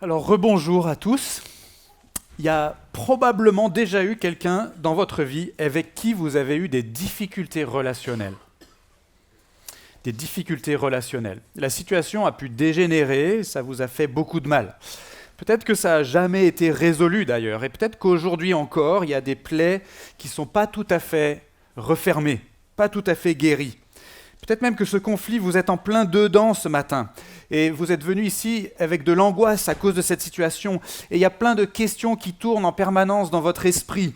Alors, rebonjour à tous. Il y a probablement déjà eu quelqu'un dans votre vie avec qui vous avez eu des difficultés relationnelles. Des difficultés relationnelles. La situation a pu dégénérer, ça vous a fait beaucoup de mal. Peut-être que ça n'a jamais été résolu d'ailleurs, et peut-être qu'aujourd'hui encore, il y a des plaies qui ne sont pas tout à fait refermées, pas tout à fait guéries. Peut-être même que ce conflit, vous êtes en plein dedans ce matin, et vous êtes venu ici avec de l'angoisse à cause de cette situation, et il y a plein de questions qui tournent en permanence dans votre esprit.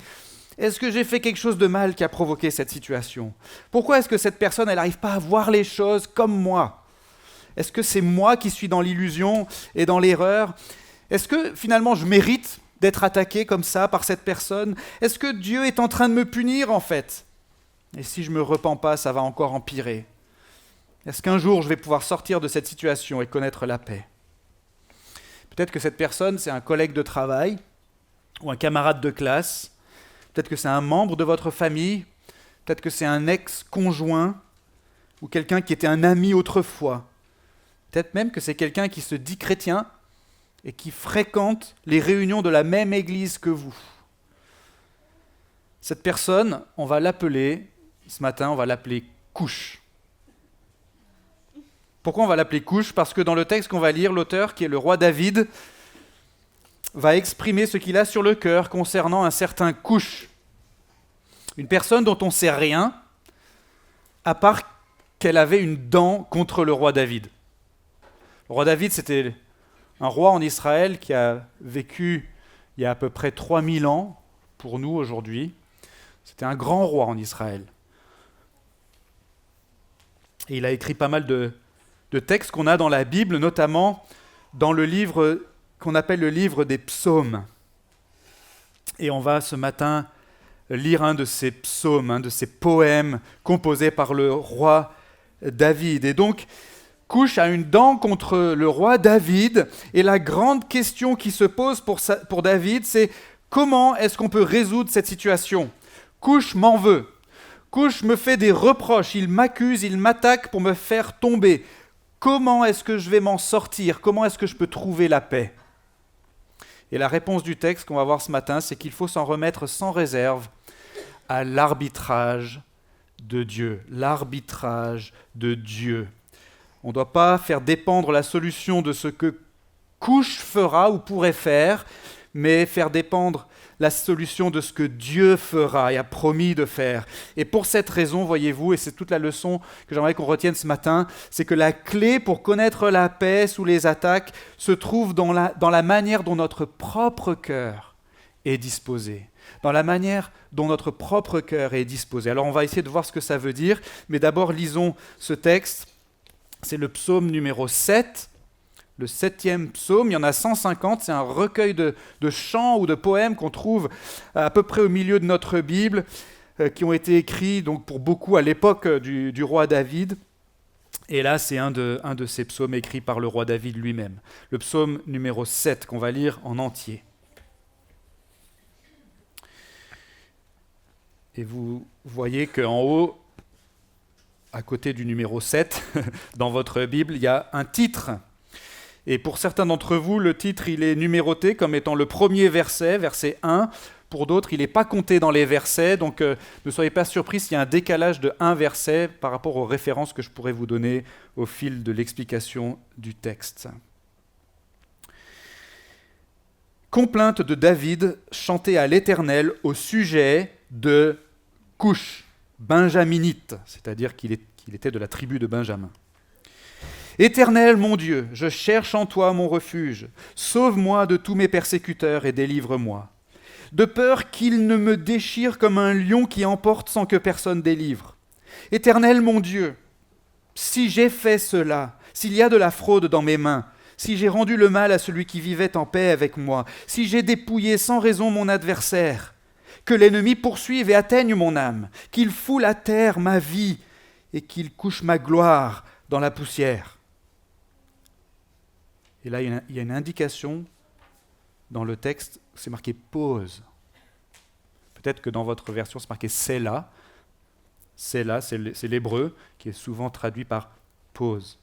Est-ce que j'ai fait quelque chose de mal qui a provoqué cette situation ? Pourquoi est-ce que cette personne, elle n'arrive pas à voir les choses comme moi ? Est-ce que c'est moi qui suis dans l'illusion et dans l'erreur ? Est-ce que finalement je mérite d'être attaqué comme ça par cette personne ? Est-ce que Dieu est en train de me punir en fait ? Et si je ne me repens pas, ça va encore empirer. Est-ce qu'un jour je vais pouvoir sortir de cette situation et connaître la paix ? Peut-être que cette personne, c'est un collègue de travail ou un camarade de classe. Peut-être que c'est un membre de votre famille. Peut-être que c'est un ex-conjoint ou quelqu'un qui était un ami autrefois. Peut-être même que c'est quelqu'un qui se dit chrétien et qui fréquente les réunions de la même église que vous. Cette personne, on va l'appeler, ce matin, on va l'appeler Couche. Pourquoi on va l'appeler Couche ? Parce que dans le texte qu'on va lire, l'auteur, qui est le roi David, va exprimer ce qu'il a sur le cœur concernant un certain Couche. Une personne dont on ne sait rien, à part qu'elle avait une dent contre le roi David. Le roi David, c'était un roi en Israël qui a vécu il y a à peu près 3000 ans, pour nous aujourd'hui. C'était un grand roi en Israël. Et il a écrit pas mal de textes qu'on a dans la Bible, notamment dans le livre qu'on appelle le livre des psaumes. Et on va ce matin lire un de ces psaumes, un de ces poèmes composés par le roi David. Et donc, Couche a une dent contre le roi David, et la grande question qui se pose pour David, c'est comment est-ce qu'on peut résoudre cette situation ? Couche m'en veut. Couche me fait des reproches, il m'accuse, il m'attaque pour me faire tomber. Comment est-ce que je vais m'en sortir ? Comment est-ce que je peux trouver la paix ? Et la réponse du texte qu'on va voir ce matin, c'est qu'il faut s'en remettre sans réserve à l'arbitrage de Dieu. L'arbitrage de Dieu. On ne doit pas faire dépendre la solution de ce que Couche fera ou pourrait faire, mais faire dépendre la solution de ce que Dieu fera et a promis de faire. Et pour cette raison, voyez-vous, et c'est toute la leçon que j'aimerais qu'on retienne ce matin, c'est que la clé pour connaître la paix sous les attaques se trouve dans la manière dont notre propre cœur est disposé. Dans la manière dont notre propre cœur est disposé. Alors on va essayer de voir ce que ça veut dire, mais d'abord lisons ce texte. C'est le psaume numéro 7. Le 7e psaume, il y en a 150, c'est un recueil de chants ou de poèmes qu'on trouve à peu près au milieu de notre Bible, qui ont été écrits donc, pour beaucoup à l'époque du roi David. Et là, c'est un de ces psaumes écrits par le roi David lui-même. Le psaume numéro 7, qu'on va lire en entier. Et vous voyez qu'en haut, à côté du numéro 7, dans votre Bible, il y a un titre. Et pour certains d'entre vous, le titre, il est numéroté comme étant le premier verset, verset 1. Pour d'autres, il n'est pas compté dans les versets, donc ne soyez pas surpris s'il y a un décalage de un verset par rapport aux références que je pourrais vous donner au fil de l'explication du texte. Complainte de David chantée à l'Éternel au sujet de Couche, benjaminite, c'est-à-dire qu'il était de la tribu de Benjamin. Éternel mon Dieu, je cherche en toi mon refuge. Sauve-moi de tous mes persécuteurs et délivre-moi. De peur qu'ils ne me déchirent comme un lion qui emporte sans que personne délivre. Éternel mon Dieu, si j'ai fait cela, s'il y a de la fraude dans mes mains, si j'ai rendu le mal à celui qui vivait en paix avec moi, si j'ai dépouillé sans raison mon adversaire, que l'ennemi poursuive et atteigne mon âme, qu'il foule à terre ma vie et qu'il couche ma gloire dans la poussière. Et là, il y a une indication dans le texte, c'est marqué « pause ». Peut-être que dans votre version, c'est marqué « Séla ». Séla, c'est l'hébreu qui est souvent traduit par « pause ».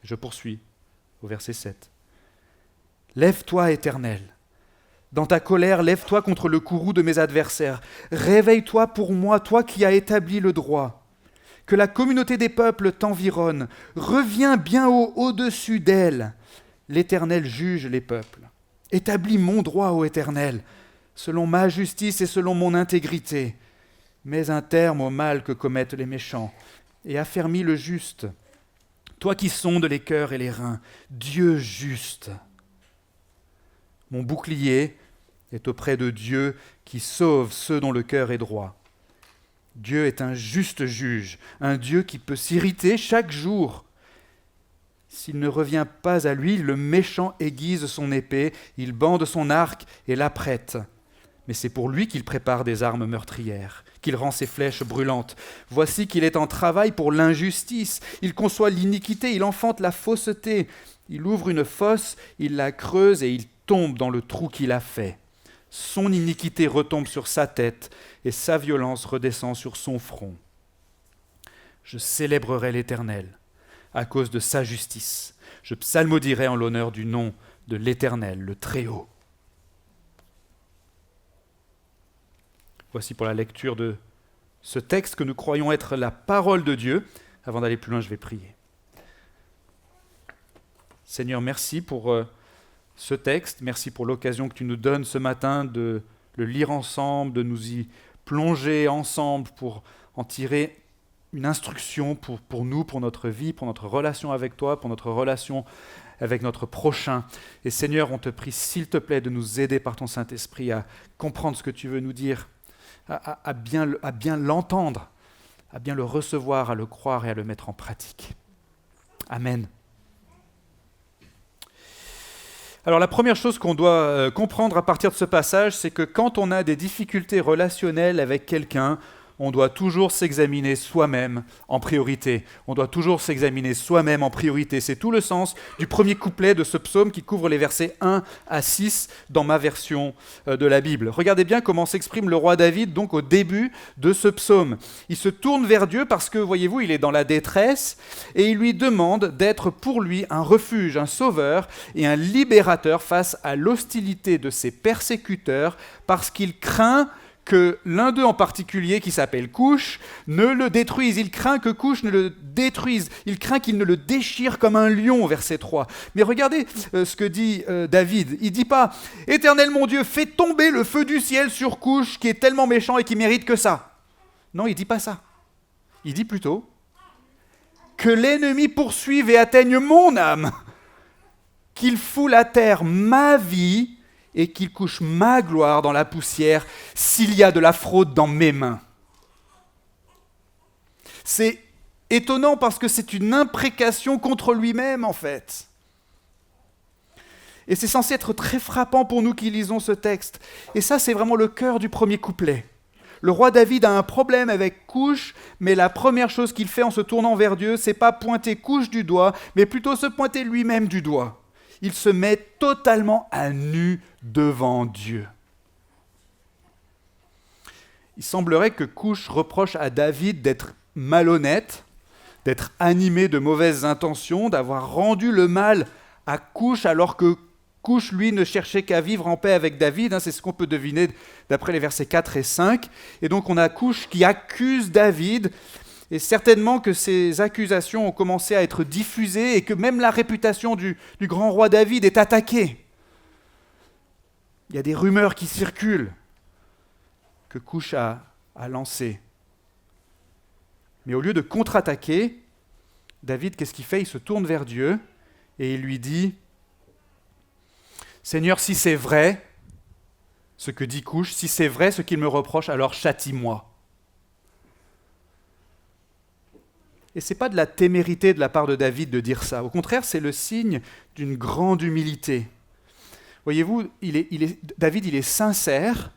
Je poursuis au verset 7. Lève-toi, Éternel. Dans ta colère, lève-toi contre le courroux de mes adversaires. Réveille-toi pour moi, toi qui as établi le droit. Que la communauté des peuples t'environne. Reviens bien haut au-dessus d'elle. L'Éternel juge les peuples. Établis mon droit, ô Éternel, selon ma justice et selon mon intégrité. Mets un terme au mal que commettent les méchants et affermis le juste. Toi qui sondes les cœurs et les reins, Dieu juste. Mon bouclier est auprès de Dieu qui sauve ceux dont le cœur est droit. Dieu est un juste juge, un Dieu qui peut s'irriter chaque jour. S'il ne revient pas à lui, le méchant aiguise son épée, il bande son arc et l'apprête. Mais c'est pour lui qu'il prépare des armes meurtrières, qu'il rend ses flèches brûlantes. Voici qu'il est en travail pour l'injustice. Il conçoit l'iniquité, il enfante la fausseté. Il ouvre une fosse, il la creuse et il tombe dans le trou qu'il a fait. Son iniquité retombe sur sa tête et sa violence redescend sur son front. Je célébrerai l'Éternel à cause de sa justice. Je psalmodierai en l'honneur du nom de l'Éternel, le Très-Haut. Voici pour la lecture de ce texte que nous croyons être la parole de Dieu. Avant d'aller plus loin, je vais prier. Seigneur, merci pour ce texte. Merci pour l'occasion que tu nous donnes ce matin de le lire ensemble, de nous y plonger ensemble pour en tirer une instruction pour nous, pour notre vie, pour notre relation avec toi, pour notre relation avec notre prochain. Et Seigneur, on te prie, s'il te plaît, de nous aider par ton Saint-Esprit à comprendre ce que tu veux nous dire, à bien l'entendre, à bien le recevoir, à le croire et à le mettre en pratique. Amen. Alors la première chose qu'on doit comprendre à partir de ce passage, c'est que quand on a des difficultés relationnelles avec quelqu'un, on doit toujours s'examiner soi-même en priorité. On doit toujours s'examiner soi-même en priorité. C'est tout le sens du premier couplet de ce psaume qui couvre les versets 1 à 6 dans ma version de la Bible. Regardez bien comment s'exprime le roi David donc au début de ce psaume. Il se tourne vers Dieu parce que, voyez-vous, il est dans la détresse et il lui demande d'être pour lui un refuge, un sauveur et un libérateur face à l'hostilité de ses persécuteurs parce qu'il craint que l'un d'eux en particulier, qui s'appelle Coush, ne le détruise. Il craint que Coush ne le détruise. Il craint qu'il ne le déchire comme un lion, verset 3. Mais regardez ce que dit David. Il ne dit pas « Éternel mon Dieu, fais tomber le feu du ciel sur Coush, qui est tellement méchant et qui mérite que ça. » Non, il ne dit pas ça. Il dit plutôt « Que l'ennemi poursuive et atteigne mon âme, qu'il foule à terre ma vie, et qu'il couche ma gloire dans la poussière s'il y a de la fraude dans mes mains. » C'est étonnant parce que c'est une imprécation contre lui-même en fait. Et c'est censé être très frappant pour nous qui lisons ce texte. Et ça, c'est vraiment le cœur du premier couplet. Le roi David a un problème avec Coush, mais la première chose qu'il fait en se tournant vers Dieu, c'est pas pointer Coush du doigt, mais plutôt se pointer lui-même du doigt. Il se met totalement à nu devant Dieu. Il semblerait que Coush reproche à David d'être malhonnête, d'être animé de mauvaises intentions, d'avoir rendu le mal à Coush alors que Coush, lui, ne cherchait qu'à vivre en paix avec David. C'est ce qu'on peut deviner d'après les versets 4 et 5. Et donc on a Coush qui accuse David. Et certainement que ces accusations ont commencé à être diffusées et que même la réputation du grand roi David est attaquée. Il y a des rumeurs qui circulent que Coush a lancées. Mais au lieu de contre-attaquer, David, qu'est-ce qu'il fait ? Il se tourne vers Dieu et il lui dit « Seigneur, si c'est vrai ce que dit Coush, si c'est vrai ce qu'il me reproche, alors châtie-moi. » Et ce n'est pas de la témérité de la part de David de dire ça. Au contraire, c'est le signe d'une grande humilité. Voyez-vous, David, il est sincère.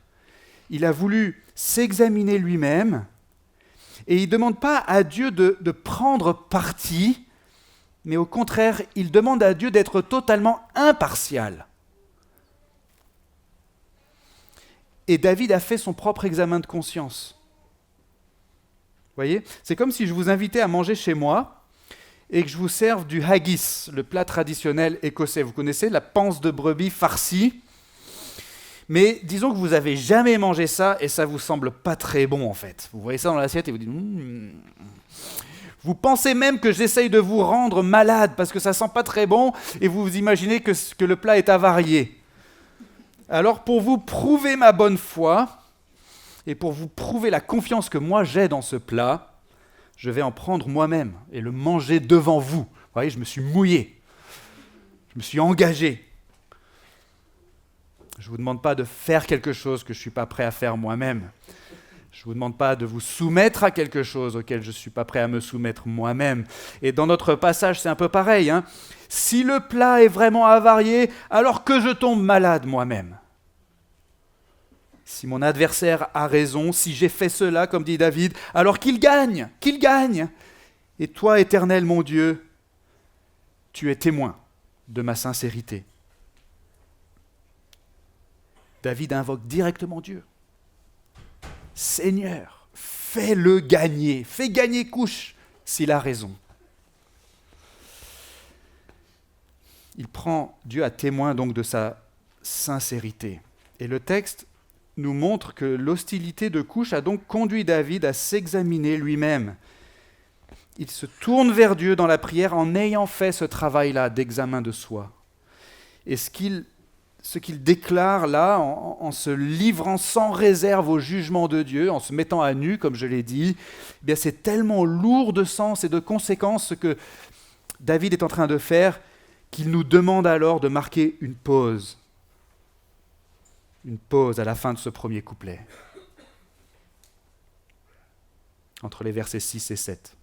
Il a voulu s'examiner lui-même. Et il ne demande pas à Dieu de prendre parti, mais au contraire, il demande à Dieu d'être totalement impartial. Et David a fait son propre examen de conscience. Vous voyez ? C'est comme si je vous invitais à manger chez moi et que je vous serve du haggis, le plat traditionnel écossais. Vous connaissez la panse de brebis farcie. Mais disons que vous n'avez jamais mangé ça et ça ne vous semble pas très bon en fait. Vous voyez ça dans l'assiette et vous dites Vous pensez même que j'essaye de vous rendre malade parce que ça ne sent pas très bon et vous vous imaginez que le plat est avarié. Alors pour vous prouver ma bonne foi et pour vous prouver la confiance que moi j'ai dans ce plat, je vais en prendre moi-même et le manger devant vous. Vous voyez, je me suis mouillé. Je me suis engagé. Je ne vous demande pas de faire quelque chose que je ne suis pas prêt à faire moi-même. Je ne vous demande pas de vous soumettre à quelque chose auquel je ne suis pas prêt à me soumettre moi-même. Et dans notre passage, c'est un peu pareil. Si le plat est vraiment avarié, alors que je tombe malade moi-même. Si mon adversaire a raison, si j'ai fait cela, comme dit David, alors qu'il gagne. Et toi, Éternel, mon Dieu, tu es témoin de ma sincérité. David invoque directement Dieu. Seigneur, fais gagner Coush s'il a raison. Il prend Dieu à témoin donc de sa sincérité. Et le texte nous montre que l'hostilité de Coush a donc conduit David à s'examiner lui-même. Il se tourne vers Dieu dans la prière en ayant fait ce travail-là d'examen de soi. Et ce qu'il déclare là, en se livrant sans réserve au jugement de Dieu, en se mettant à nu, comme je l'ai dit, eh bien c'est tellement lourd de sens et de conséquences ce que David est en train de faire qu'il nous demande alors de marquer une pause. Une pause à la fin de ce premier couplet, entre les versets 6 et 7.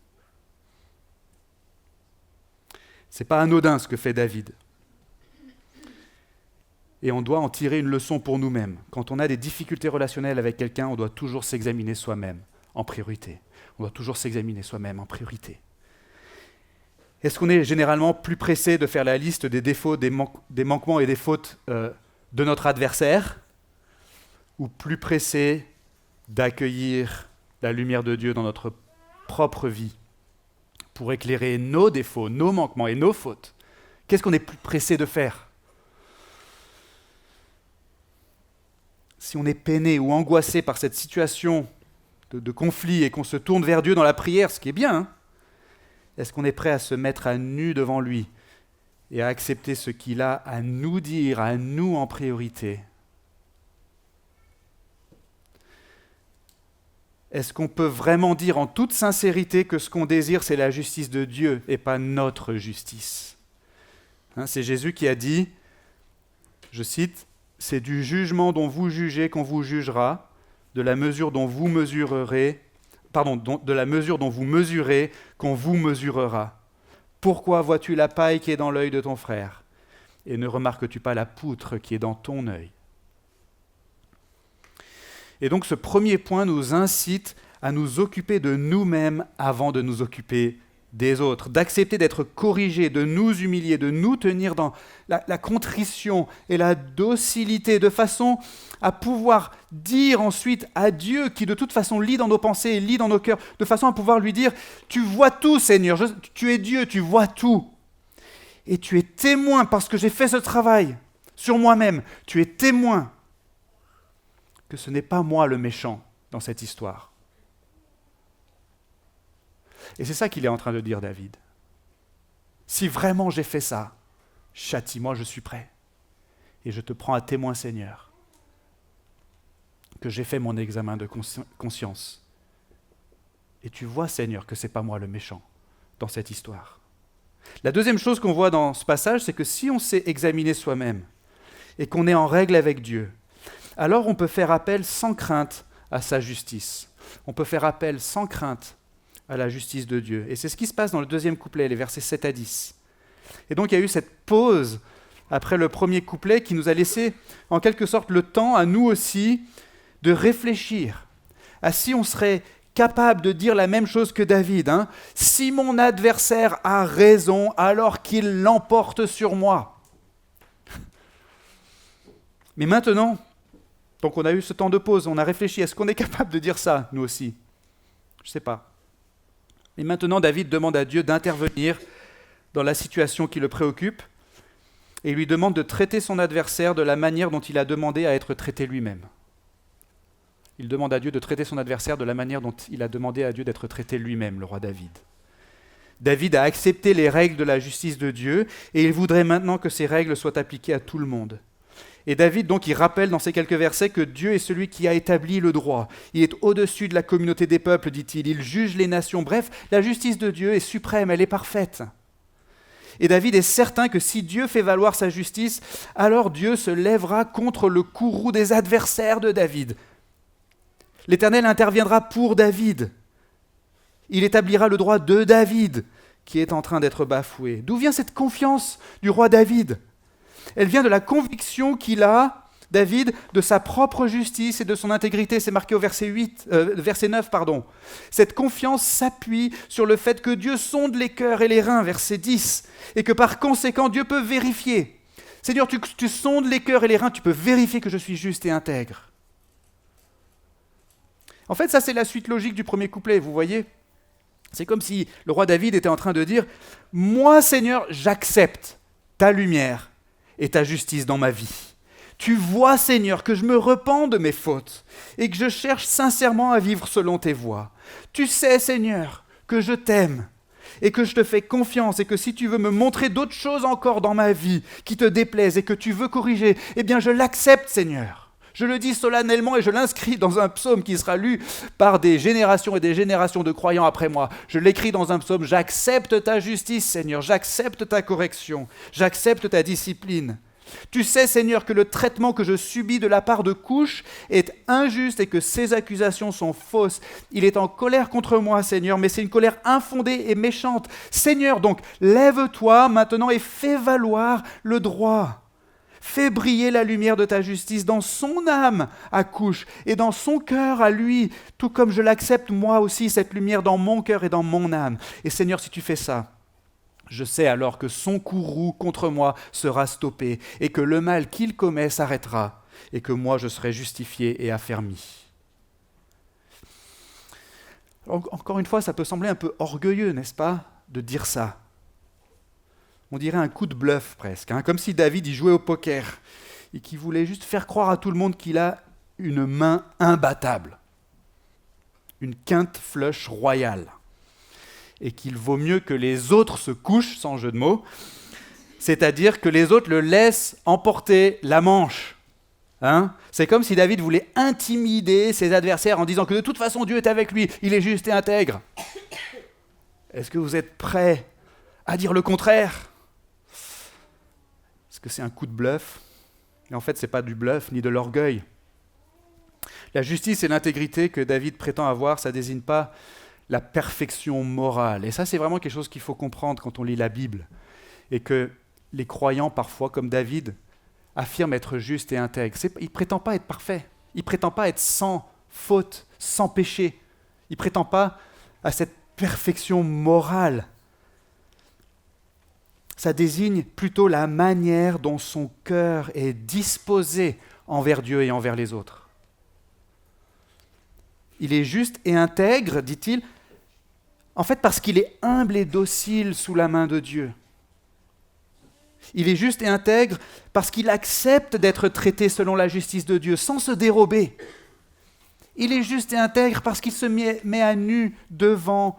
Ce n'est pas anodin ce que fait David. Et on doit en tirer une leçon pour nous-mêmes. Quand on a des difficultés relationnelles avec quelqu'un, on doit toujours s'examiner soi-même en priorité. Est-ce qu'on est généralement plus pressé de faire la liste des défauts, des manquements et des fautes de notre adversaire, ou plus pressé d'accueillir la lumière de Dieu dans notre propre vie pour éclairer nos défauts, nos manquements et nos fautes? Qu'est-ce qu'on est plus pressé de faire? Si on est peiné ou angoissé par cette situation de conflit et qu'on se tourne vers Dieu dans la prière, ce qui est bien, est-ce qu'on est prêt à se mettre à nu devant lui et à accepter ce qu'il a à nous dire, à nous en priorité? Est-ce qu'on peut vraiment dire en toute sincérité que ce qu'on désire, c'est la justice de Dieu et pas notre justice? C'est Jésus qui a dit, je cite, « C'est du jugement dont vous jugez qu'on vous jugera, de la mesure dont vous mesurez qu'on vous mesurera. Pourquoi vois-tu la paille qui est dans l'œil de ton frère, et ne remarques-tu pas la poutre qui est dans ton œil ?» Et donc ce premier point nous incite à nous occuper de nous-mêmes avant de nous occuper des autres, d'accepter d'être corrigés, de nous humilier, de nous tenir dans la contrition et la docilité, de façon à pouvoir dire ensuite à Dieu, qui de toute façon lit dans nos pensées et lit dans nos cœurs, de façon à pouvoir lui dire « Tu vois tout, Seigneur, tu es Dieu, tu vois tout. Et tu es témoin parce que j'ai fait ce travail sur moi-même. Tu es témoin que ce n'est pas moi le méchant dans cette histoire. » Et c'est ça qu'il est en train de dire, David. Si vraiment j'ai fait ça, châtie-moi, je suis prêt. Et je te prends à témoin, Seigneur, que j'ai fait mon examen de conscience. Et tu vois, Seigneur, que ce n'est pas moi le méchant dans cette histoire. La deuxième chose qu'on voit dans ce passage, c'est que si on sait examiner soi-même et qu'on est en règle avec Dieu, alors on peut faire appel sans crainte à sa justice. On peut faire appel sans crainte à la justice de Dieu. Et c'est ce qui se passe dans le deuxième couplet, les versets 7 à 10. Et donc il y a eu cette pause après le premier couplet qui nous a laissé en quelque sorte le temps à nous aussi de réfléchir à si on serait capable de dire la même chose que David. Si mon adversaire a raison, alors qu'il l'emporte sur moi. Mais maintenant, donc on a eu ce temps de pause, on a réfléchi, est-ce qu'on est capable de dire ça, nous aussi? Je ne sais pas. Et maintenant, David demande à Dieu d'intervenir dans la situation qui le préoccupe et il lui demande de traiter son adversaire de la manière dont il a demandé à être traité lui-même. Il demande à Dieu de traiter son adversaire de la manière dont il a demandé à Dieu d'être traité lui-même, le roi David. David a accepté les règles de la justice de Dieu et il voudrait maintenant que ces règles soient appliquées à tout le monde. Et David, donc, il rappelle dans ces quelques versets que Dieu est celui qui a établi le droit. Il est au-dessus de la communauté des peuples, dit-il. Il juge les nations. Bref, la justice de Dieu est suprême, elle est parfaite. Et David est certain que si Dieu fait valoir sa justice, alors Dieu se lèvera contre le courroux des adversaires de David. L'Éternel interviendra pour David. Il établira le droit de David qui est en train d'être bafoué. D'où vient cette confiance du roi David ? Elle vient de la conviction qu'il a, David, de sa propre justice et de son intégrité. C'est marqué au verset 9. Cette confiance s'appuie sur le fait que Dieu sonde les cœurs et les reins, verset 10, et que par conséquent, Dieu peut vérifier. Seigneur, tu sondes les cœurs et les reins, tu peux vérifier que je suis juste et intègre. En fait, ça c'est la suite logique du premier couplet, vous voyez ? C'est comme si le roi David était en train de dire « Moi, Seigneur, j'accepte ta lumière et ta justice dans ma vie. Tu vois, Seigneur, que je me repens de mes fautes et que je cherche sincèrement à vivre selon tes voies. Tu sais, Seigneur, que je t'aime et que je te fais confiance et que si tu veux me montrer d'autres choses encore dans ma vie qui te déplaisent et que tu veux corriger, eh bien je l'accepte, Seigneur. Je le dis solennellement et je l'inscris dans un psaume qui sera lu par des générations et des générations de croyants après moi. Je l'écris dans un psaume, j'accepte ta justice, Seigneur, j'accepte ta correction, j'accepte ta discipline. Tu sais, Seigneur, que le traitement que je subis de la part de Coush est injuste et que ses accusations sont fausses. Il est en colère contre moi, Seigneur, mais c'est une colère infondée et méchante. Seigneur, donc, lève-toi maintenant et fais valoir le droit. Fais briller la lumière de ta justice dans son âme à Coush et dans son cœur à lui, tout comme je l'accepte moi aussi, cette lumière dans mon cœur et dans mon âme. Et Seigneur, si tu fais ça, je sais alors que son courroux contre moi sera stoppé et que le mal qu'il commet s'arrêtera et que moi je serai justifié et affermi. Encore une fois, ça peut sembler un peu orgueilleux, n'est-ce pas, de dire ça. On dirait un coup de bluff presque, comme si David y jouait au poker et qu'il voulait juste faire croire à tout le monde qu'il a une main imbattable, une quinte flush royale, et qu'il vaut mieux que les autres se couchent, sans jeu de mots, c'est-à-dire que les autres le laissent emporter la manche. C'est comme si David voulait intimider ses adversaires en disant que de toute façon Dieu est avec lui, il est juste et intègre. Est-ce que vous êtes prêts à dire le contraire ? Est-ce que c'est un coup de bluff ? Et en fait, ce n'est pas du bluff ni de l'orgueil. La justice et l'intégrité que David prétend avoir, ça ne désigne pas la perfection morale. Et ça, c'est vraiment quelque chose qu'il faut comprendre quand on lit la Bible. Et que les croyants, parfois, comme David, affirment être justes et intègres. Il ne prétend pas être parfait. Il ne prétend pas être sans faute, sans péché. Il ne prétend pas à cette perfection morale. Ça désigne plutôt la manière dont son cœur est disposé envers Dieu et envers les autres. Il est juste et intègre, dit-il, en fait parce qu'il est humble et docile sous la main de Dieu. Il est juste et intègre parce qu'il accepte d'être traité selon la justice de Dieu, sans se dérober. Il est juste et intègre parce qu'il se met à nu devant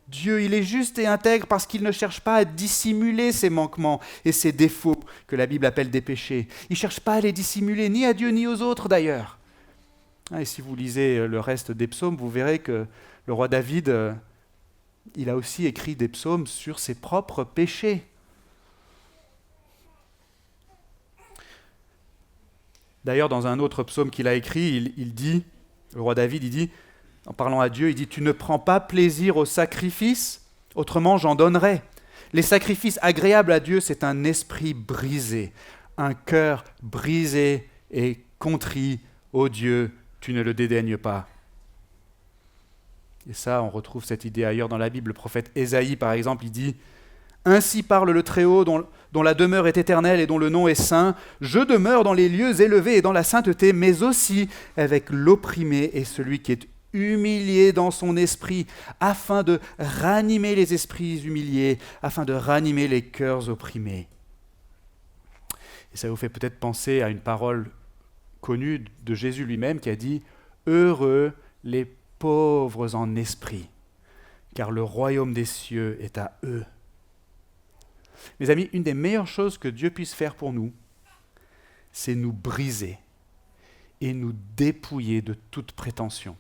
Dieu. Il est juste et intègre parce qu'il ne cherche pas à dissimuler ses manquements et ses défauts, que la Bible appelle des péchés. Il ne cherche pas à les dissimuler, ni à Dieu ni aux autres d'ailleurs. Et si vous lisez le reste des psaumes, vous verrez que le roi David, il a aussi écrit des psaumes sur ses propres péchés. D'ailleurs, dans un autre psaume qu'il a écrit, il dit, le roi David, il dit, en parlant à Dieu, il dit « Tu ne prends pas plaisir aux sacrifices, autrement j'en donnerais. Les sacrifices agréables à Dieu, c'est un esprit brisé, un cœur brisé et contrit. Ô Dieu, tu ne le dédaignes pas. » Et ça, on retrouve cette idée ailleurs dans la Bible. Le prophète Ésaïe, par exemple, il dit « Ainsi parle le Très-Haut, dont la demeure est éternelle et dont le nom est saint. Je demeure dans les lieux élevés et dans la sainteté, mais aussi avec l'opprimé et celui qui est humilié dans son esprit, afin de ranimer les esprits humiliés, afin de ranimer les cœurs opprimés. Et ça vous fait peut-être penser à une parole connue de Jésus lui-même qui a dit « Heureux les pauvres en esprit, car le royaume des cieux est à eux. » Mes amis, une des meilleures choses que Dieu puisse faire pour nous, c'est nous briser et nous dépouiller de toute prétention.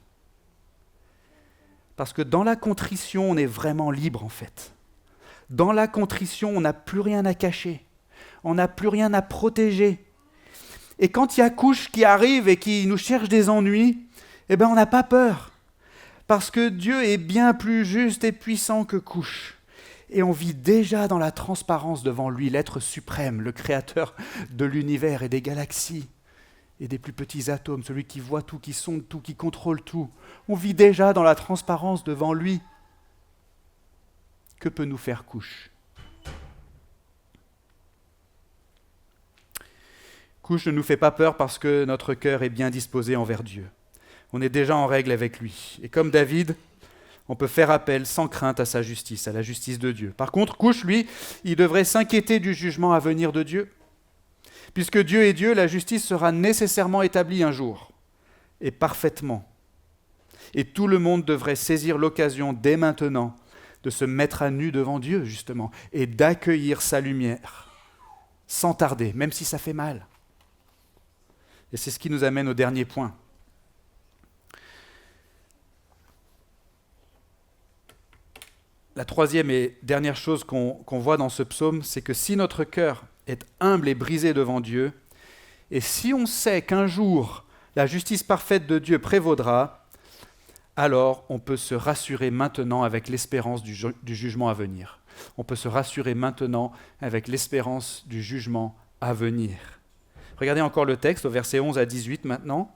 Parce que dans la contrition, on est vraiment libre en fait. Dans la contrition, on n'a plus rien à cacher. On n'a plus rien à protéger. Et quand il y a couche qui arrive et qui nous cherche des ennuis, eh bien on n'a pas peur. Parce que Dieu est bien plus juste et puissant que couche. Et on vit déjà dans la transparence devant lui, l'être suprême, le créateur de l'univers et des galaxies et des plus petits atomes, celui qui voit tout, qui sonde tout, qui contrôle tout. On vit déjà dans la transparence devant lui. Que peut nous faire couche ? Couche ne nous fait pas peur parce que notre cœur est bien disposé envers Dieu. On est déjà en règle avec lui. Et comme David, on peut faire appel sans crainte à sa justice, à la justice de Dieu. Par contre, couche, lui, il devrait s'inquiéter du jugement à venir de Dieu. Puisque Dieu est Dieu, la justice sera nécessairement établie un jour, et parfaitement. Et tout le monde devrait saisir l'occasion dès maintenant de se mettre à nu devant Dieu, justement, et d'accueillir sa lumière, sans tarder, même si ça fait mal. Et c'est ce qui nous amène au dernier point. La troisième et dernière chose qu'on voit dans ce psaume, c'est que si notre cœur est humble et brisé devant Dieu, et si on sait qu'un jour la justice parfaite de Dieu prévaudra, alors on peut se rassurer maintenant avec l'espérance du jugement à venir. On peut se rassurer maintenant avec l'espérance du jugement à venir. Regardez encore le texte, au verset 11 à 18 maintenant.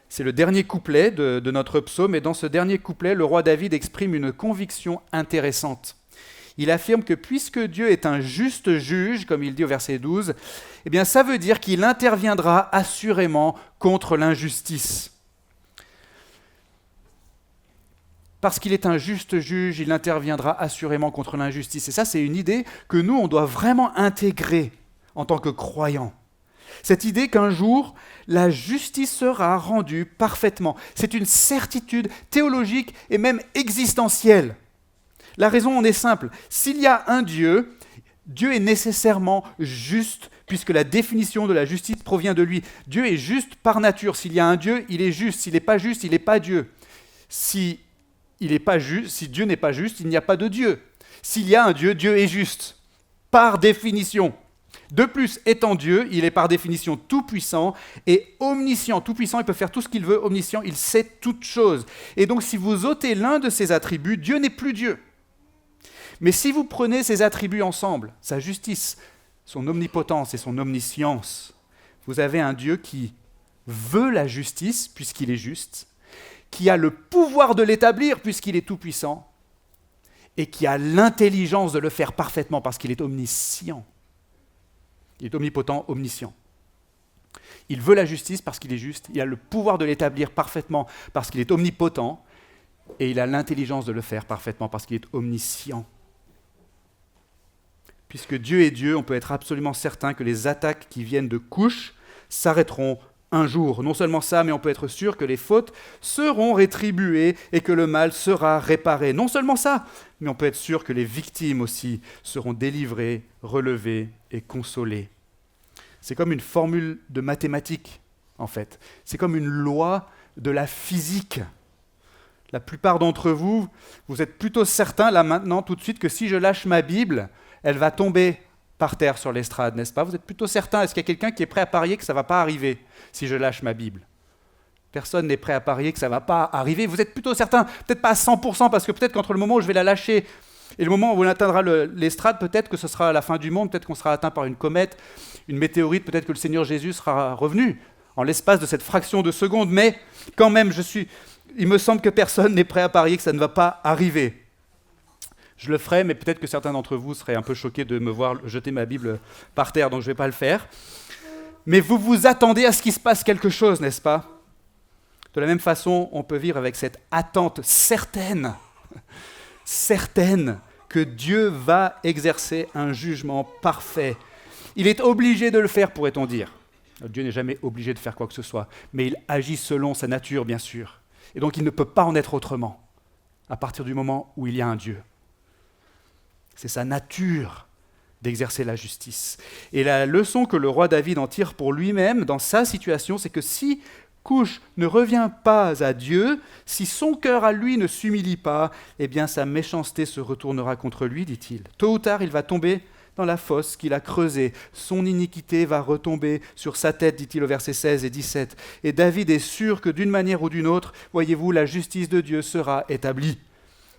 C'est le dernier couplet de notre psaume, et dans ce dernier couplet, le roi David exprime une conviction intéressante. Il affirme que puisque Dieu est un juste juge, comme il dit au verset 12, eh bien ça veut dire qu'il interviendra assurément contre l'injustice. Parce qu'il est un juste juge, il interviendra assurément contre l'injustice. Et ça, c'est une idée que nous, on doit vraiment intégrer en tant que croyants. Cette idée qu'un jour, la justice sera rendue parfaitement. C'est une certitude théologique et même existentielle. La raison en est simple. S'il y a un Dieu, Dieu est nécessairement juste, puisque la définition de la justice provient de lui. Dieu est juste par nature. S'il y a un Dieu, il est juste. S'il n'est pas juste, il n'est pas Dieu. Si Dieu n'est pas juste, il n'y a pas de Dieu. S'il y a un Dieu, Dieu est juste, par définition. De plus, étant Dieu, il est par définition tout-puissant et omniscient. Tout-puissant, il peut faire tout ce qu'il veut. Omniscient, il sait toutes choses. Et donc, si vous ôtez l'un de ses attributs, Dieu n'est plus Dieu. Mais si vous prenez ces attributs ensemble, sa justice, son omnipotence et son omniscience, vous avez un Dieu qui veut la justice, puisqu'il est juste, qui a le pouvoir de l'établir, puisqu'il est tout-puissant, et qui a l'intelligence de le faire parfaitement, parce qu'il est omniscient. Il est omnipotent, omniscient. Il veut la justice parce qu'il est juste, il a le pouvoir de l'établir parfaitement parce qu'il est omnipotent, et il a l'intelligence de le faire parfaitement parce qu'il est omniscient. Puisque Dieu est Dieu, on peut être absolument certain que les attaques qui viennent de Couche s'arrêteront un jour. Non seulement ça, mais on peut être sûr que les fautes seront rétribuées et que le mal sera réparé. Non seulement ça, mais on peut être sûr que les victimes aussi seront délivrées, relevées et consolées. C'est comme une formule de mathématiques, en fait. C'est comme une loi de la physique. La plupart d'entre vous, vous êtes plutôt certains, là maintenant, tout de suite, que si je lâche ma Bible, elle va tomber par terre sur l'estrade, n'est-ce pas ? Vous êtes plutôt certain, est-ce qu'il y a quelqu'un qui est prêt à parier que ça ne va pas arriver si je lâche ma Bible ? Personne n'est prêt à parier que ça ne va pas arriver. Vous êtes plutôt certain, peut-être pas à 100%, parce que peut-être qu'entre le moment où je vais la lâcher et le moment où on atteindra l'estrade, peut-être que ce sera la fin du monde, peut-être qu'on sera atteint par une comète, une météorite, peut-être que le Seigneur Jésus sera revenu en l'espace de cette fraction de seconde, mais quand même, il me semble que personne n'est prêt à parier que ça ne va pas arriver. Je le ferai, mais peut-être que certains d'entre vous seraient un peu choqués de me voir jeter ma Bible par terre, donc je ne vais pas le faire. Mais vous vous attendez à ce qu'il se passe quelque chose, n'est-ce pas ? De la même façon, on peut vivre avec cette attente certaine que Dieu va exercer un jugement parfait. Il est obligé de le faire, pourrait-on dire. Dieu n'est jamais obligé de faire quoi que ce soit, mais il agit selon sa nature, bien sûr. Et donc il ne peut pas en être autrement, à partir du moment où il y a un Dieu. C'est sa nature d'exercer la justice. Et la leçon que le roi David en tire pour lui-même, dans sa situation, c'est que si Coush ne revient pas à Dieu, si son cœur à lui ne s'humilie pas, eh bien sa méchanceté se retournera contre lui, dit-il. Tôt ou tard, il va tomber dans la fosse qu'il a creusée. Son iniquité va retomber sur sa tête, dit-il au verset 16 et 17. Et David est sûr que d'une manière ou d'une autre, voyez-vous, la justice de Dieu sera établie.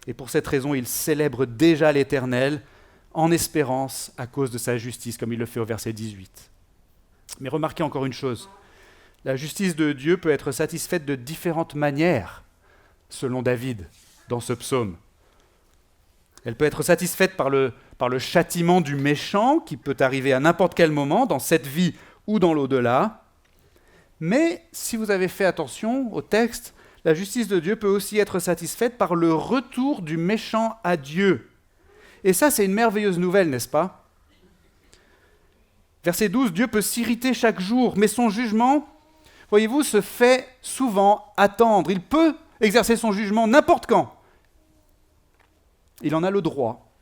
Et pour cette raison, il célèbre déjà l'Éternel en espérance à cause de sa justice, comme il le fait au verset 18. Mais remarquez encore une chose. La justice de Dieu peut être satisfaite de différentes manières, selon David, dans ce psaume. Elle peut être satisfaite par le châtiment du méchant, qui peut arriver à n'importe quel moment, dans cette vie ou dans l'au-delà. Mais si vous avez fait attention au texte, la justice de Dieu peut aussi être satisfaite par le retour du méchant à Dieu. Et ça, c'est une merveilleuse nouvelle, n'est-ce pas ? Verset 12, Dieu peut s'irriter chaque jour, mais son jugement, voyez-vous, se fait souvent attendre. Il peut exercer son jugement n'importe quand. Il en a le droit.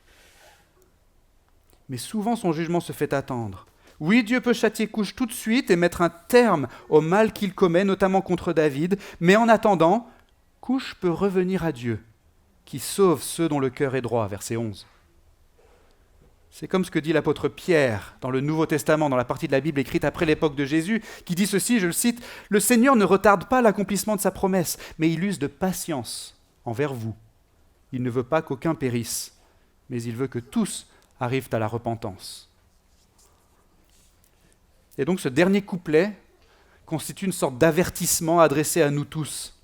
Mais souvent, son jugement se fait attendre. Oui, Dieu peut châtier Coush tout de suite et mettre un terme au mal qu'il commet, notamment contre David. Mais en attendant, Coush peut revenir à Dieu, qui sauve ceux dont le cœur est droit, verset 11. C'est comme ce que dit l'apôtre Pierre dans le Nouveau Testament, dans la partie de la Bible écrite après l'époque de Jésus, qui dit ceci, je le cite, « Le Seigneur ne retarde pas l'accomplissement de sa promesse, mais il use de patience envers vous. Il ne veut pas qu'aucun périsse, mais il veut que tous arrivent à la repentance. » Et donc ce dernier couplet constitue une sorte d'avertissement adressé à nous tous.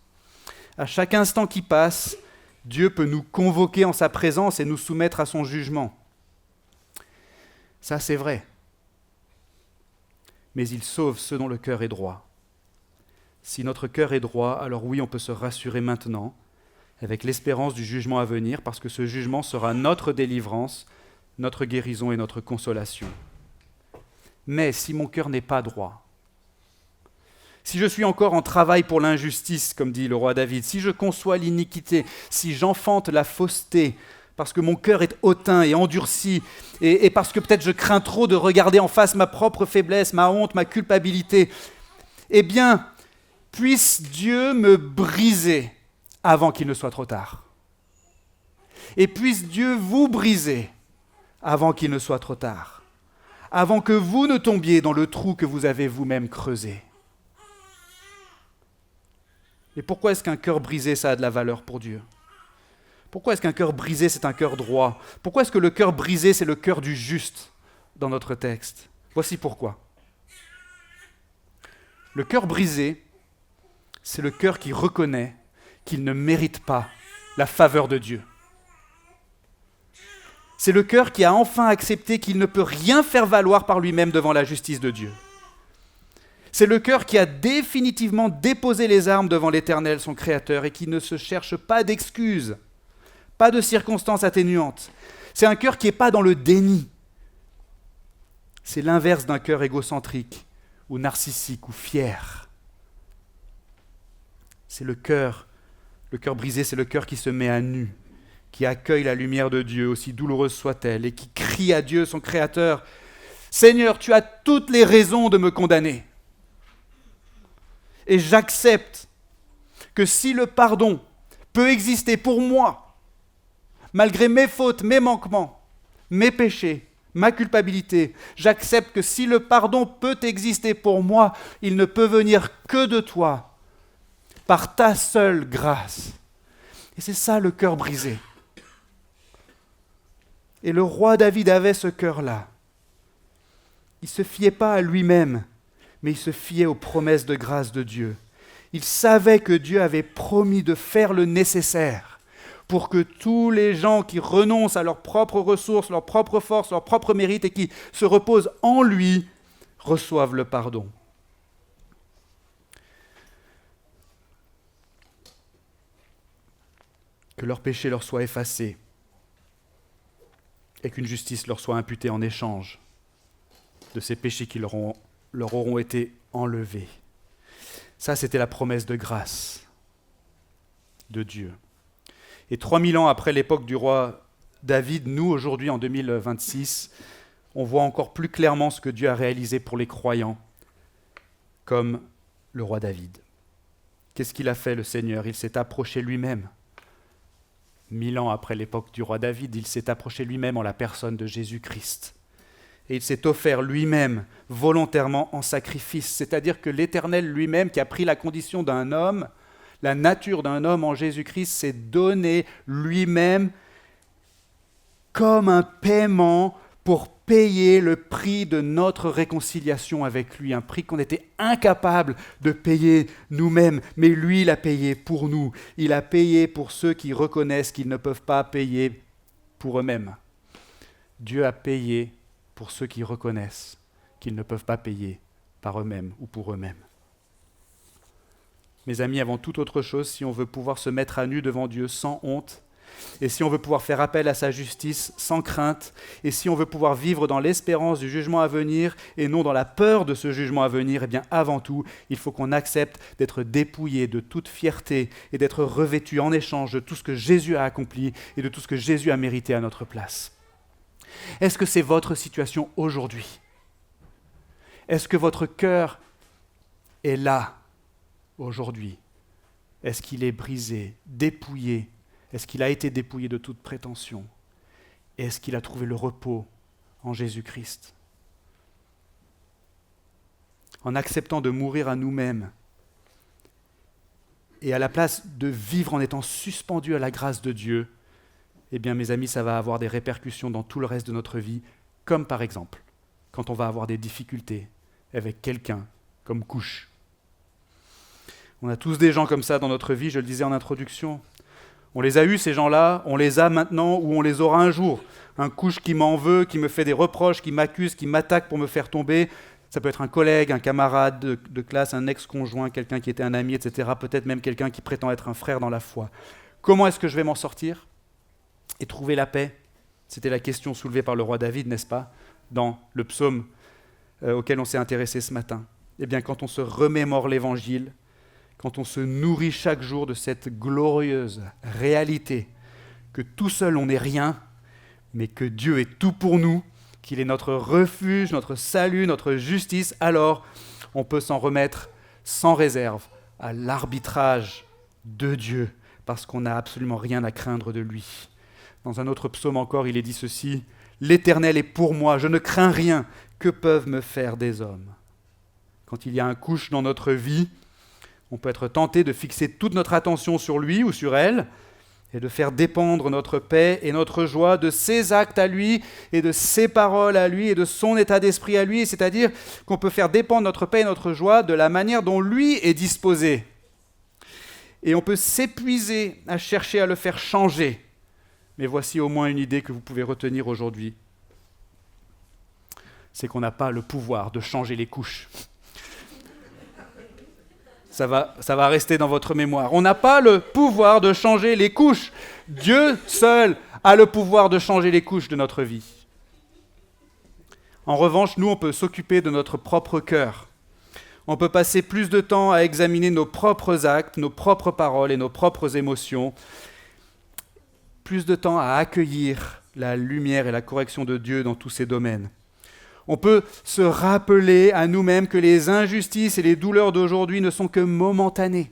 À chaque instant qui passe, Dieu peut nous convoquer en sa présence et nous soumettre à son jugement. Ça, c'est vrai. Mais il sauve ceux dont le cœur est droit. Si notre cœur est droit, alors oui, on peut se rassurer maintenant, avec l'espérance du jugement à venir, parce que ce jugement sera notre délivrance, notre guérison et notre consolation. Mais si mon cœur n'est pas droit, si je suis encore en travail pour l'injustice, comme dit le roi David, si je conçois l'iniquité, si j'enfante la fausseté, parce que mon cœur est hautain et endurci, et parce que peut-être je crains trop de regarder en face ma propre faiblesse, ma honte, ma culpabilité, eh bien, puisse Dieu me briser avant qu'il ne soit trop tard. Et puisse Dieu vous briser avant qu'il ne soit trop tard, avant que vous ne tombiez dans le trou que vous avez vous-même creusé. Et pourquoi est-ce qu'un cœur brisé, ça a de la valeur pour Dieu ? Pourquoi est-ce qu'un cœur brisé, c'est un cœur droit ? Pourquoi est-ce que le cœur brisé, c'est le cœur du juste dans notre texte ? Voici pourquoi. Le cœur brisé, c'est le cœur qui reconnaît qu'il ne mérite pas la faveur de Dieu. C'est le cœur qui a enfin accepté qu'il ne peut rien faire valoir par lui-même devant la justice de Dieu. C'est le cœur qui a définitivement déposé les armes devant l'Éternel, son Créateur, et qui ne se cherche pas d'excuses, pas de circonstances atténuantes. C'est un cœur qui n'est pas dans le déni. C'est l'inverse d'un cœur égocentrique ou narcissique ou fier. C'est le cœur brisé, c'est le cœur qui se met à nu, qui accueille la lumière de Dieu, aussi douloureuse soit-elle, et qui crie à Dieu, son Créateur, « Seigneur, tu as toutes les raisons de me condamner. Et j'accepte que si le pardon peut exister pour moi, malgré mes fautes, mes manquements, mes péchés, ma culpabilité, j'accepte que si le pardon peut exister pour moi, il ne peut venir que de toi, par ta seule grâce. » Et c'est ça le cœur brisé. Et le roi David avait ce cœur-là. Il ne se fiait pas à lui-même, mais il se fiait aux promesses de grâce de Dieu. Il savait que Dieu avait promis de faire le nécessaire pour que tous les gens qui renoncent à leurs propres ressources, leurs propres forces, leurs propres mérites et qui se reposent en lui, reçoivent le pardon. que leurs péchés leur soient effacés et qu'une justice leur soit imputée en échange de ces péchés qui leur auront été enlevés. Ça, c'était la promesse de grâce de Dieu. Et 3000 ans après l'époque du roi David, nous, aujourd'hui, en 2026, on voit encore plus clairement ce que Dieu a réalisé pour les croyants, comme le roi David. Qu'est-ce qu'il a fait, le Seigneur ? Il s'est approché lui-même. 1000 ans après l'époque du roi David, il s'est approché lui-même en la personne de Jésus-Christ. Et il s'est offert lui-même volontairement en sacrifice. C'est-à-dire que l'Éternel lui-même, qui a pris la condition d'un homme, la nature d'un homme en Jésus-Christ, s'est donné lui-même comme un paiement pour payer le prix de notre réconciliation avec lui, un prix qu'on était incapable de payer nous-mêmes, mais lui l'a payé pour nous. Il a payé pour ceux qui reconnaissent qu'ils ne peuvent pas payer pour eux-mêmes. Dieu a payé pour ceux qui reconnaissent qu'ils ne peuvent pas payer par eux-mêmes ou pour eux-mêmes. Mes amis, avant toute autre chose, si on veut pouvoir se mettre à nu devant Dieu sans honte, et si on veut pouvoir faire appel à sa justice sans crainte, et si on veut pouvoir vivre dans l'espérance du jugement à venir et non dans la peur de ce jugement à venir, eh bien avant tout, il faut qu'on accepte d'être dépouillé de toute fierté et d'être revêtu en échange de tout ce que Jésus a accompli et de tout ce que Jésus a mérité à notre place. Est-ce que c'est votre situation aujourd'hui ? Est-ce que votre cœur est là aujourd'hui ? Est-ce qu'il est brisé, dépouillé ? Est-ce qu'il a été dépouillé de toute prétention ? Et est-ce qu'il a trouvé le repos en Jésus-Christ ? En acceptant de mourir à nous-mêmes et à la place de vivre en étant suspendu à la grâce de Dieu, eh bien mes amis, ça va avoir des répercussions dans tout le reste de notre vie, comme par exemple quand on va avoir des difficultés avec quelqu'un comme couche. On a tous des gens comme ça dans notre vie, je le disais en introduction. On les a eus, ces gens-là, on les a maintenant ou on les aura un jour. Un couche qui m'en veut, qui me fait des reproches, qui m'accuse, qui m'attaque pour me faire tomber. Ça peut être un collègue, un camarade de classe, un ex-conjoint, quelqu'un qui était un ami, etc. Peut-être même quelqu'un qui prétend être un frère dans la foi. Comment est-ce que je vais m'en sortir et trouver la paix ? C'était la question soulevée par le roi David, n'est-ce pas, dans le psaume auquel on s'est intéressé ce matin. Eh bien, quand on se remémore l'Évangile, quand on se nourrit chaque jour de cette glorieuse réalité que tout seul on n'est rien, mais que Dieu est tout pour nous, qu'il est notre refuge, notre salut, notre justice, alors on peut s'en remettre sans réserve à l'arbitrage de Dieu, parce qu'on n'a absolument rien à craindre de lui. Dans un autre psaume encore, il est dit ceci, « L'Éternel est pour moi, je ne crains rien, que peuvent me faire des hommes ?» Quand il y a un couche dans notre vie, on peut être tenté de fixer toute notre attention sur lui ou sur elle et de faire dépendre notre paix et notre joie de ses actes à lui et de ses paroles à lui et de son état d'esprit à lui. C'est-à-dire qu'on peut faire dépendre notre paix et notre joie de la manière dont lui est disposé. Et on peut s'épuiser à chercher à le faire changer. Mais voici au moins une idée que vous pouvez retenir aujourd'hui. C'est qu'on n'a pas le pouvoir de changer les couches. Ça va rester dans votre mémoire. On n'a pas le pouvoir de changer les couches. Dieu seul a le pouvoir de changer les couches de notre vie. En revanche, nous, on peut s'occuper de notre propre cœur. On peut passer plus de temps à examiner nos propres actes, nos propres paroles et nos propres émotions. Plus de temps à accueillir la lumière et la correction de Dieu dans tous ces domaines. On peut se rappeler à nous-mêmes que les injustices et les douleurs d'aujourd'hui ne sont que momentanées.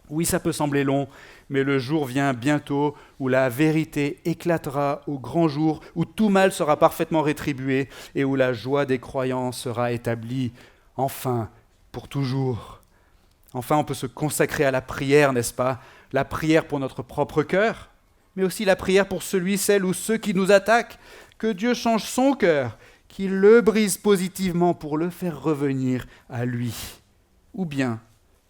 Oui, ça peut sembler long, mais le jour vient bientôt où la vérité éclatera au grand jour, où tout mal sera parfaitement rétribué et où la joie des croyants sera établie, enfin, pour toujours. Enfin, on peut se consacrer à la prière, n'est-ce pas ? La prière pour notre propre cœur, mais aussi la prière pour celui, celle ou ceux qui nous attaquent, que Dieu change son cœur, qu'il le brise positivement pour le faire revenir à lui, ou bien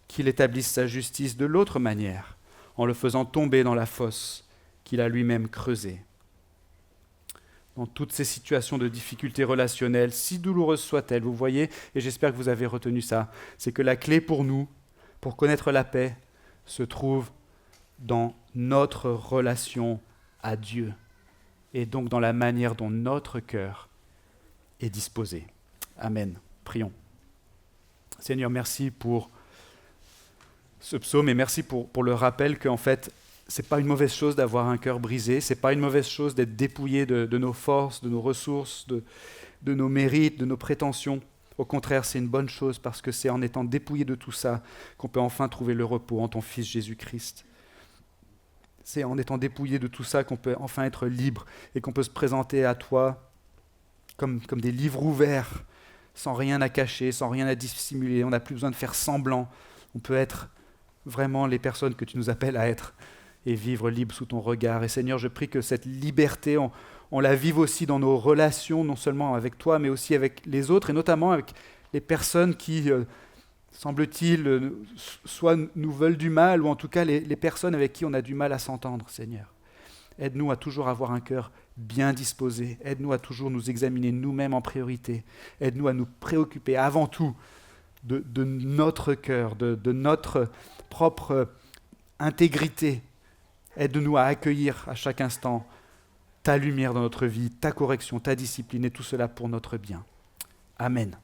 qu'il établisse sa justice de l'autre manière, en le faisant tomber dans la fosse qu'il a lui-même creusée. Dans toutes ces situations de difficultés relationnelles, si douloureuses soient-elles, vous voyez, et j'espère que vous avez retenu ça, c'est que la clé pour nous, pour connaître la paix, se trouve dans notre relation à Dieu et donc dans la manière dont notre cœur est disposé. Amen. Prions. Seigneur, merci pour ce psaume et merci pour le rappel qu'en fait, ce n'est pas une mauvaise chose d'avoir un cœur brisé, ce n'est pas une mauvaise chose d'être dépouillé de nos forces, de nos ressources, de nos mérites, de nos prétentions. Au contraire, c'est une bonne chose parce que c'est en étant dépouillé de tout ça qu'on peut enfin trouver le repos en ton Fils Jésus-Christ. C'est en étant dépouillé de tout ça qu'on peut enfin être libre et qu'on peut se présenter à toi comme des livres ouverts, sans rien à cacher, sans rien à dissimuler. On n'a plus besoin de faire semblant. On peut être vraiment les personnes que tu nous appelles à être et vivre libre sous ton regard. Et Seigneur, je prie que cette liberté, on la vive aussi dans nos relations, non seulement avec toi, mais aussi avec les autres, et notamment avec les personnes qui, semble-t-il, soit nous veulent du mal, ou en tout cas les personnes avec qui on a du mal à s'entendre, Seigneur. Aide-nous à toujours avoir un cœur bien disposé. Aide-nous à toujours nous examiner nous-mêmes en priorité. Aide-nous à nous préoccuper avant tout de notre cœur, de notre propre intégrité. Aide-nous à accueillir à chaque instant ta lumière dans notre vie, ta correction, ta discipline, et tout cela pour notre bien. Amen.